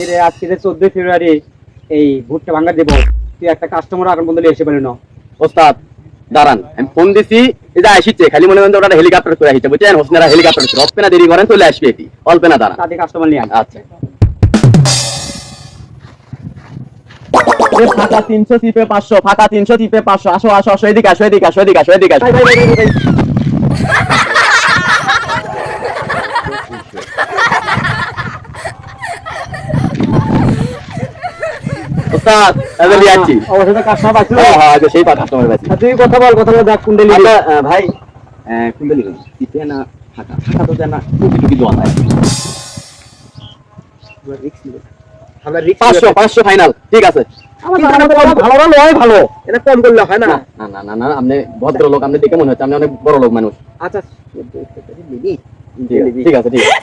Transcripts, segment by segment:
আজকে যে 14 ফেব্রুয়ারি এই ভুট্টা ভাঙা দেব, তুই একটা কাস্টমার এখন বন্ধু এসে পারি না। ওস্তাদ দাঁড়ান, আমি ফোন দিছি, এই যে আসিছে, খালি মনে করেন ওটা হেলিকপ্টার করে আসিছে, বুঝছেন? হোসনেরা হেলিকপ্টার করে অল্প না দেরি করেন, চলে আসবে এটি অল্প না। দাঁড়ান, তাতে কাস্টমার নিয়ে আয়। আচ্ছা। ফাঁকা 300 চিপে 500, ফাঁকা 300 চিপে 500। আসো আসো আসো, এদিকে আসো, এদিকে আসো, এদিকে আসো, এদিকে আসো। ওস্তাদ আমি যাচ্ছি। অবশ্যই কাস্টমার পাচ্ছিল। হ্যাঁ হ্যাঁ, আগে সেই কাস্টমার পাচ্ছি। তুই কথা বল দেখ কুন্ডলি। আচ্ছা ভাই, কুণ্ডলি চিপে না ফাঁকা? ফাঁকা তো দেন না, টুকি দোয়া নাই। 500 500 ফাইনাল, ঠিক আছে। ভালো এটা কম করলে হয় না। না না না না, আপনি ভদ্রলোক, আপনি দেখে মনে হচ্ছে আপনি অনেক বড় লোক মানুষ। আচ্ছা ঠিক আছে, ঠিক আছে।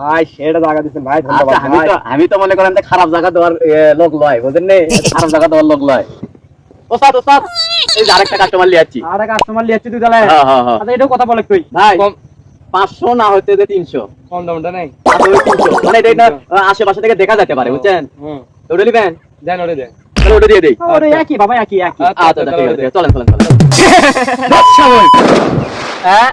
ভাই সেটা জায়গা দিচ্ছেন ভাই, আচ্ছা, ধন্যবাদ ভাই। আমি তো মনে করেন যে খারাপ জায়গা দেওয়ার লোক লয়, বুঝেন নি? খারাপ জায়গা দেওয়ার লোক লয়। ওস্তাদ ওস্তাদ, এই যে আরেকটা কাস্টমার লিয়ে যাচ্ছি। আর কাস্টমার লিয়েছি তুই তাহলে। হ্যাঁ হ্যাঁ হ্যাঁ আচ্ছা এটাও কথা বলে তুই ভাই, 500 না হইতে যে 300। কম দামটা নাই। আসলে 300 মানে এটা আশেপাশে থেকে দেখা যেতে পারে, বুঝছেন? ওটা নিবেন? দেন ওরে দেন। তাহলে ওটা দিয়ে দেই। ওরে একই বাবা, একই আচ্ছা আচ্ছা, ঠিক আছে, চলেন চলেন চলেন। হ্যাঁ